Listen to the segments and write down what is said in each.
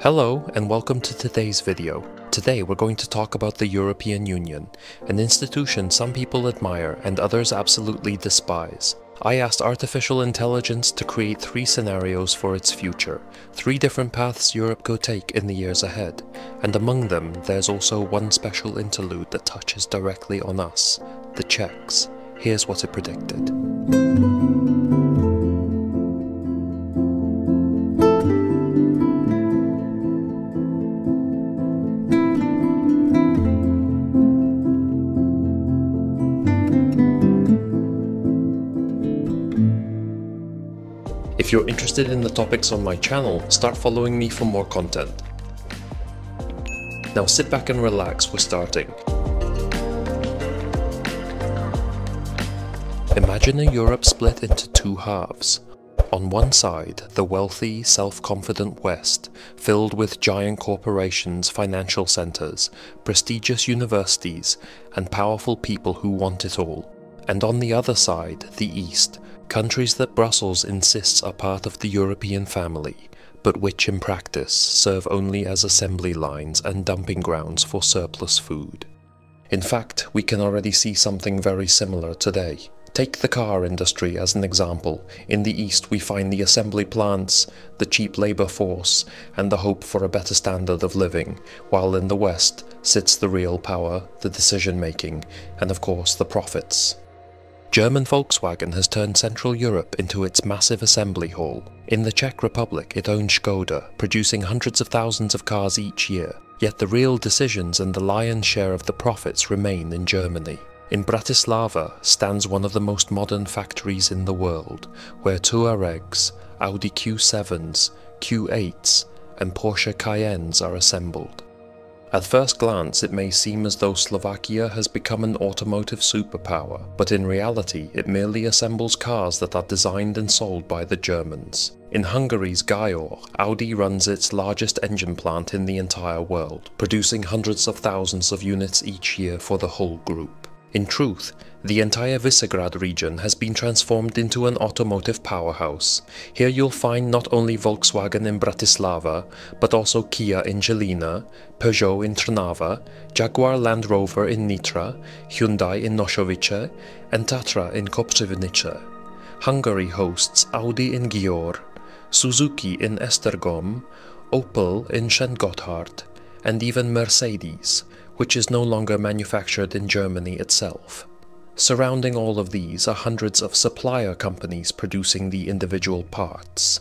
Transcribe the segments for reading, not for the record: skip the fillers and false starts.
Hello and welcome to today's video. Today we're going to talk about the European Union, an institution some people admire and others absolutely despise. I asked artificial intelligence to create 3 scenarios for its future, 3 different paths Europe could take in the years ahead, and among them there's also one special interlude that touches directly on us, the Czechs. Here's what it predicted. If you're interested in the topics on my channel, start following me for more content. Now sit back and relax, we're starting. Imagine a Europe split into 2 halves. On one side, the wealthy, self-confident West, filled with giant corporations, financial centers, prestigious universities, and powerful people who want it all. And on the other side, the East, countries that Brussels insists are part of the European family, but which in practice serve only as assembly lines and dumping grounds for surplus food. In fact, we can already see something very similar today. Take the car industry as an example. In the East we find the assembly plants, the cheap labor force, and the hope for a better standard of living, while in the West sits the real power, the decision making, and of course the profits. German Volkswagen has turned Central Europe into its massive assembly hall. In the Czech Republic it owns Škoda, producing hundreds of thousands of cars each year, yet the real decisions and the lion's share of the profits remain in Germany. In Bratislava stands one of the most modern factories in the world, where Touaregs, Audi Q7s, Q8s, and Porsche Cayennes are assembled. At first glance it may seem as though Slovakia has become an automotive superpower, but in reality it merely assembles cars that are designed and sold by the Germans. In Hungary's Győr, Audi runs its largest engine plant in the entire world, producing hundreds of thousands of units each year for the whole group. In truth, the entire Visegrad region has been transformed into an automotive powerhouse. Here you'll find not only Volkswagen in Bratislava, but also Kia in Žilina, Peugeot in Trnava, Jaguar Land Rover in Nitra, Hyundai in Nošovice, and Tatra in Kopřivnice. Hungary hosts Audi in Győr, Suzuki in Esztergom, Opel in Szentgotthard, and even Mercedes, which is no longer manufactured in Germany itself. Surrounding all of these are hundreds of supplier companies producing the individual parts.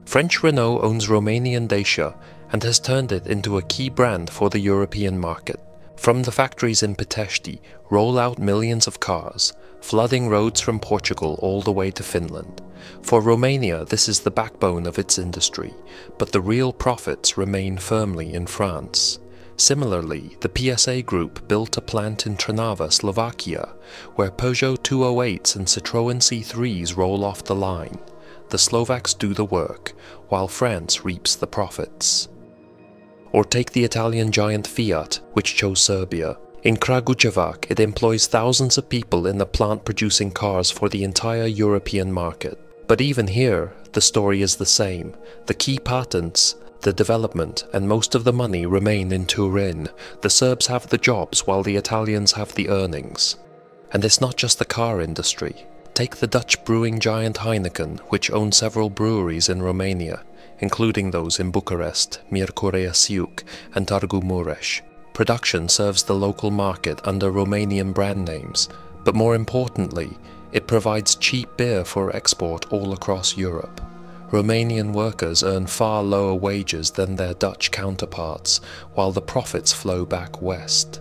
French Renault owns Romanian Dacia and has turned it into a key brand for the European market. From the factories in Pitești roll out millions of cars, flooding roads from Portugal all the way to Finland. For Romania this is the backbone of its industry, but the real profits remain firmly in France. Similarly, the PSA Group built a plant in Trnava, Slovakia, where Peugeot 208s and Citroën C3s roll off the line. The Slovaks do the work, while France reaps the profits. Or take the Italian giant Fiat, which chose Serbia. In Kragujevac, it employs thousands of people in the plant producing cars for the entire European market. But even here, the story is the same. The key patents, the development, and most of the money remain in Turin. The Serbs have the jobs while the Italians have the earnings. And it's not just the car industry. Take the Dutch brewing giant Heineken, which owns several breweries in Romania, including those in Bucharest, Miercurea Ciuc, and Târgu Mureș. Production serves the local market under Romanian brand names, but more importantly, it provides cheap beer for export all across Europe. Romanian workers earn far lower wages than their Dutch counterparts, while the profits flow back west.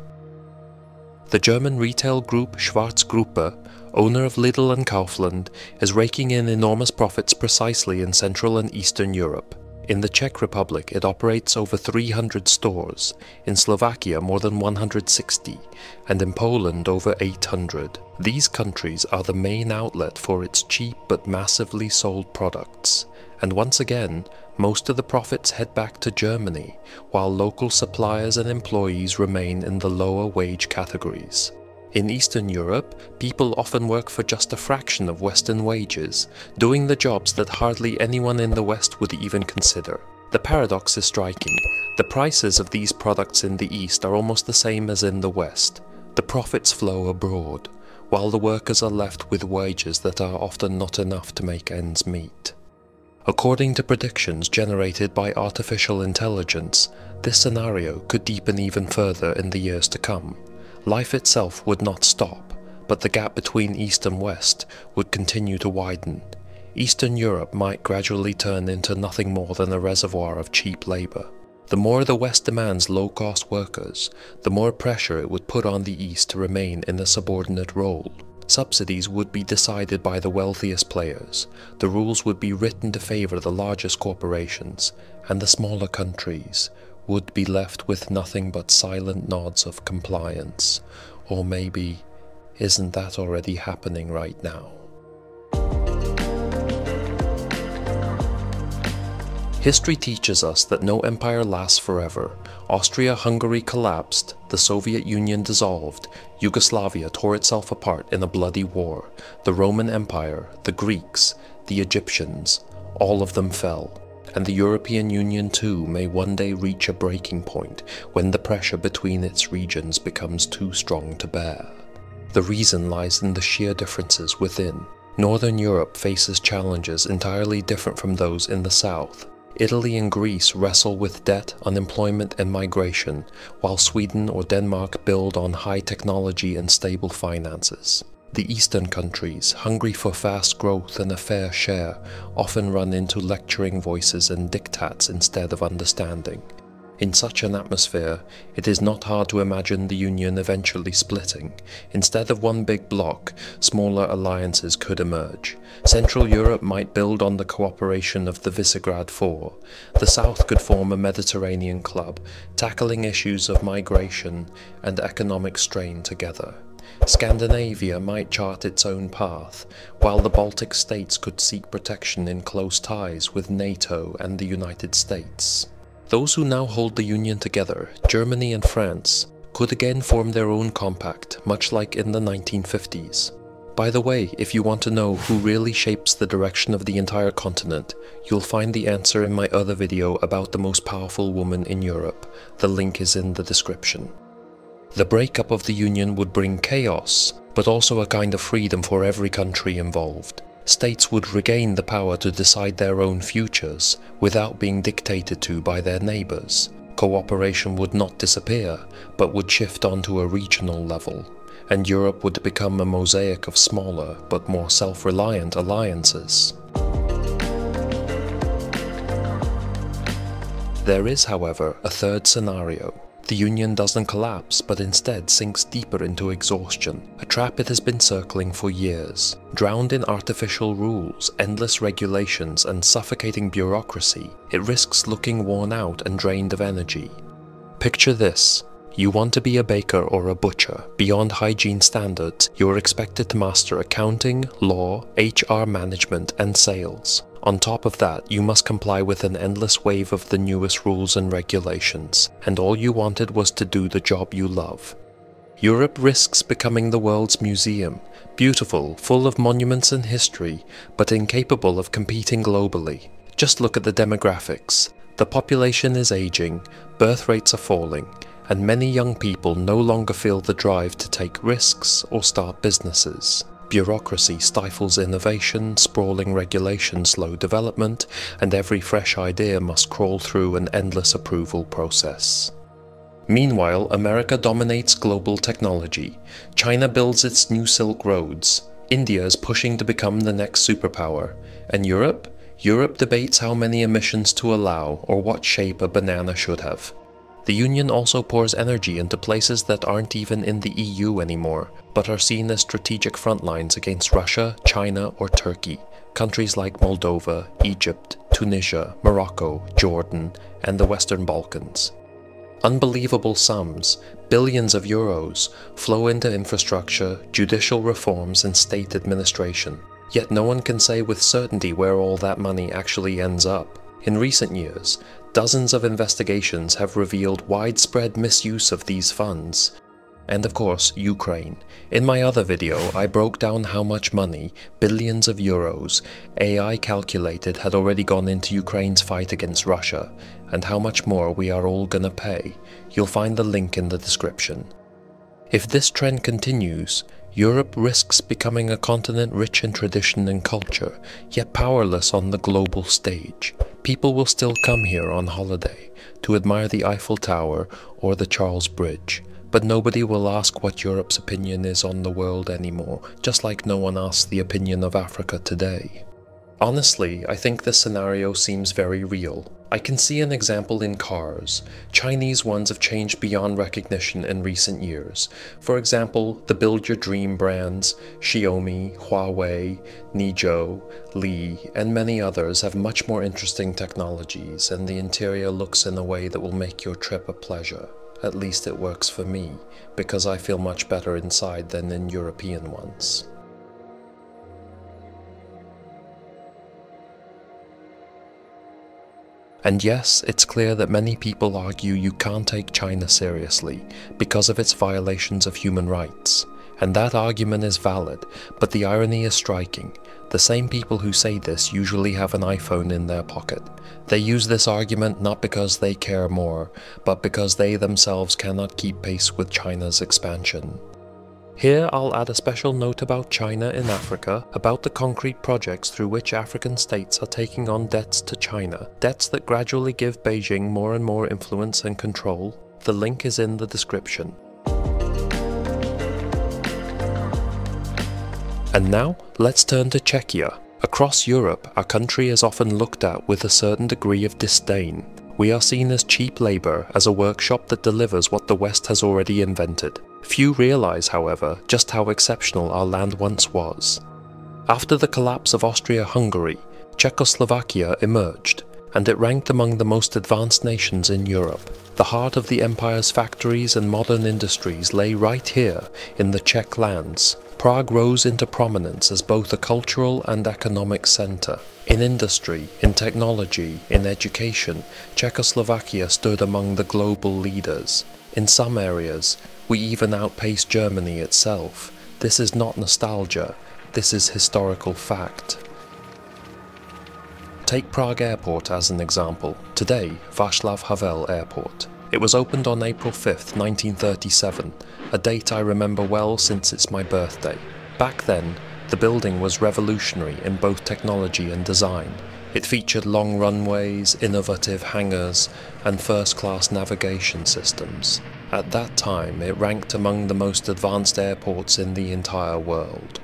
The German retail group Schwarzgruppe, owner of Lidl and Kaufland, is raking in enormous profits precisely in Central and Eastern Europe. In the Czech Republic it operates over 300 stores, in Slovakia more than 160, and in Poland over 800. These countries are the main outlet for its cheap but massively sold products. And once again, most of the profits head back to Germany, while local suppliers and employees remain in the lower wage categories. In Eastern Europe, people often work for just a fraction of Western wages, doing the jobs that hardly anyone in the West would even consider. The paradox is striking. The prices of these products in the East are almost the same as in the West. The profits flow abroad, while the workers are left with wages that are often not enough to make ends meet. According to predictions generated by artificial intelligence, this scenario could deepen even further in the years to come. Life itself would not stop, but the gap between East and West would continue to widen. Eastern Europe might gradually turn into nothing more than a reservoir of cheap labor. The more the West demands low-cost workers, the more pressure it would put on the East to remain in a subordinate role. Subsidies would be decided by the wealthiest players, the rules would be written to favor the largest corporations, and the smaller countries would be left with nothing but silent nods of compliance. Or maybe, isn't that already happening right now? History teaches us that no empire lasts forever. Austria-Hungary collapsed, the Soviet Union dissolved, Yugoslavia tore itself apart in a bloody war, the Roman Empire, the Greeks, the Egyptians, all of them fell, and the European Union too may one day reach a breaking point when the pressure between its regions becomes too strong to bear. The reason lies in the sheer differences within. Northern Europe faces challenges entirely different from those in the south. Italy and Greece wrestle with debt, unemployment and migration, while Sweden or Denmark build on high technology and stable finances. The eastern countries, hungry for fast growth and a fair share, often run into lecturing voices and diktats instead of understanding. In such an atmosphere, it is not hard to imagine the Union eventually splitting. Instead of one big bloc, smaller alliances could emerge. Central Europe might build on the cooperation of the Visegrad Four. The South could form a Mediterranean club, tackling issues of migration and economic strain together. Scandinavia might chart its own path, while the Baltic states could seek protection in close ties with NATO and the United States. Those who now hold the Union together, Germany and France, could again form their own compact, much like in the 1950s. By the way, if you want to know who really shapes the direction of the entire continent, you'll find the answer in my other video about the most powerful woman in Europe. The link is in the description. The breakup of the Union would bring chaos, but also a kind of freedom for every country involved. States would regain the power to decide their own futures without being dictated to by their neighbors. Cooperation would not disappear, but would shift onto a regional level, and Europe would become a mosaic of smaller but more self-reliant alliances. There is, however, a third scenario. The Union doesn't collapse, but instead sinks deeper into exhaustion, a trap it has been circling for years. Drowned in artificial rules, endless regulations, and suffocating bureaucracy, it risks looking worn out and drained of energy. Picture this. You want to be a baker or a butcher. Beyond hygiene standards, you are expected to master accounting, law, HR management, and sales. On top of that, you must comply with an endless wave of the newest rules and regulations, and all you wanted was to do the job you love. Europe risks becoming the world's museum, beautiful, full of monuments and history, but incapable of competing globally. Just look at the demographics. The population is aging, birth rates are falling, and many young people no longer feel the drive to take risks or start businesses. Bureaucracy stifles innovation, sprawling regulations slow development, and every fresh idea must crawl through an endless approval process. Meanwhile, America dominates global technology. China builds its new Silk Roads. India is pushing to become the next superpower. And Europe? Europe debates how many emissions to allow or what shape a banana should have. The Union also pours energy into places that aren't even in the EU anymore, but are seen as strategic front lines against Russia, China, or Turkey. Countries like Moldova, Egypt, Tunisia, Morocco, Jordan, and the Western Balkans. Unbelievable sums, billions of euros, flow into infrastructure, judicial reforms, and state administration. Yet no one can say with certainty where all that money actually ends up. In recent years, dozens of investigations have revealed widespread misuse of these funds. And of course, Ukraine. In my other video, I broke down how much money, billions of euros, AI calculated had already gone into Ukraine's fight against Russia, and how much more we are all gonna pay. You'll find the link in the description. If this trend continues, Europe risks becoming a continent rich in tradition and culture, yet powerless on the global stage. People will still come here on holiday to admire the Eiffel Tower or the Charles Bridge. But nobody will ask what Europe's opinion is on the world anymore, just like no one asks the opinion of Africa today. Honestly, I think this scenario seems very real. I can see an example in cars. Chinese ones have changed beyond recognition in recent years. For example, the Build Your Dream brands, Xiaomi, Huawei, Nizhou, Li, and many others have much more interesting technologies, and the interior looks in a way that will make your trip a pleasure. At least it works for me, because I feel much better inside than in European ones. And yes, it's clear that many people argue you can't take China seriously because of its violations of human rights. And that argument is valid, but the irony is striking. The same people who say this usually have an iPhone in their pocket. They use this argument not because they care more, but because they themselves cannot keep pace with China's expansion. Here I'll add a special note about China in Africa, about the concrete projects through which African states are taking on debts to China, debts that gradually give Beijing more and more influence and control. The link is in the description. And now, let's turn to Czechia. Across Europe, our country is often looked at with a certain degree of disdain. We are seen as cheap labor, as a workshop that delivers what the West has already invented. Few realize, however, just how exceptional our land once was. After the collapse of Austria-Hungary, Czechoslovakia emerged, and it ranked among the most advanced nations in Europe. The heart of the empire's factories and modern industries lay right here in the Czech lands. Prague rose into prominence as both a cultural and economic center. In industry, in technology, in education, Czechoslovakia stood among the global leaders. In some areas, we even outpaced Germany itself. This is not nostalgia, this is historical fact. Take Prague Airport as an example. Today, Václav Havel Airport. It was opened on April 5th, 1937, a date I remember well since it's my birthday. Back then, the building was revolutionary in both technology and design. It featured long runways, innovative hangars, and first-class navigation systems. At that time, it ranked among the most advanced airports in the entire world.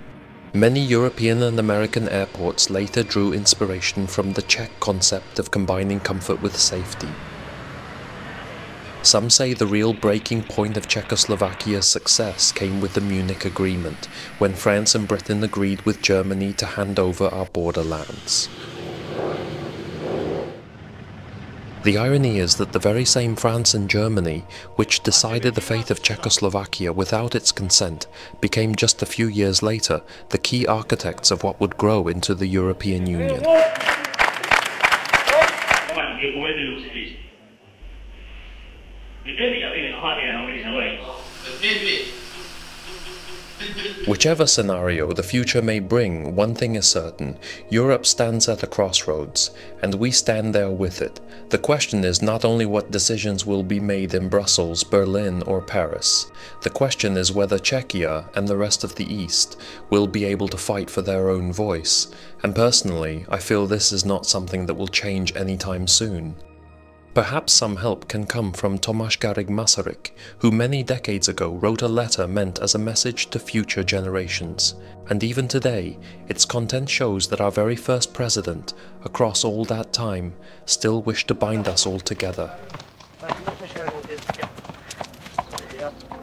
Many European and American airports later drew inspiration from the Czech concept of combining comfort with safety. Some say the real breaking point of Czechoslovakia's success came with the Munich Agreement, when France and Britain agreed with Germany to hand over our borderlands. The irony is that the very same France and Germany, which decided the fate of Czechoslovakia without its consent, became just a few years later the key architects of what would grow into the European Union. Whichever scenario the future may bring, one thing is certain: Europe stands at a crossroads, and we stand there with it. The question is not only what decisions will be made in Brussels, Berlin, or Paris. The question is whether Czechia and the rest of the East will be able to fight for their own voice. And personally, I feel this is not something that will change anytime soon. Perhaps some help can come from Tomáš Garrigue Masaryk, who many decades ago wrote a letter meant as a message to future generations. And even today, its content shows that our very first president, across all that time, still wished to bind us all together.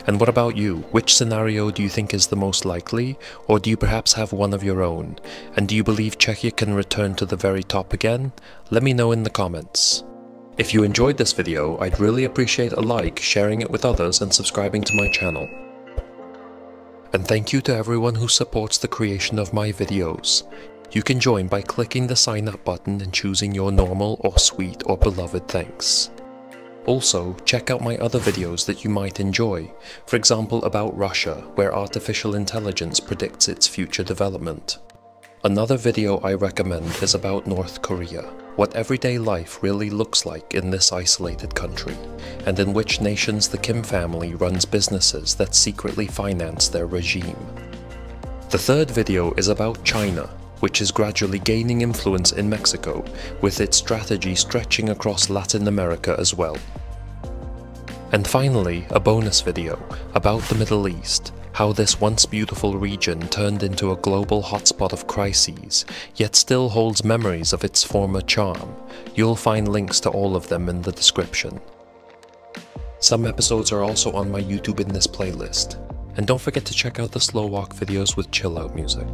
And what about you? Which scenario do you think is the most likely? Or do you perhaps have one of your own? And do you believe Czechia can return to the very top again? Let me know in the comments. If you enjoyed this video, I'd really appreciate a like, sharing it with others, and subscribing to my channel. And thank you to everyone who supports the creation of my videos. You can join by clicking the sign up button and choosing your normal or sweet or beloved thanks. Also, check out my other videos that you might enjoy, for example about Russia, where artificial intelligence predicts its future development. Another video I recommend is about North Korea, what everyday life really looks like in this isolated country, and in which nations the Kim family runs businesses that secretly finance their regime. The third video is about China, which is gradually gaining influence in Mexico, with its strategy stretching across Latin America as well. And finally, a bonus video about the Middle East, how this once beautiful region turned into a global hotspot of crises, yet still holds memories of its former charm. You'll find links to all of them in the description. Some episodes are also on my YouTube in this playlist. And don't forget to check out the slow walk videos with chill out music.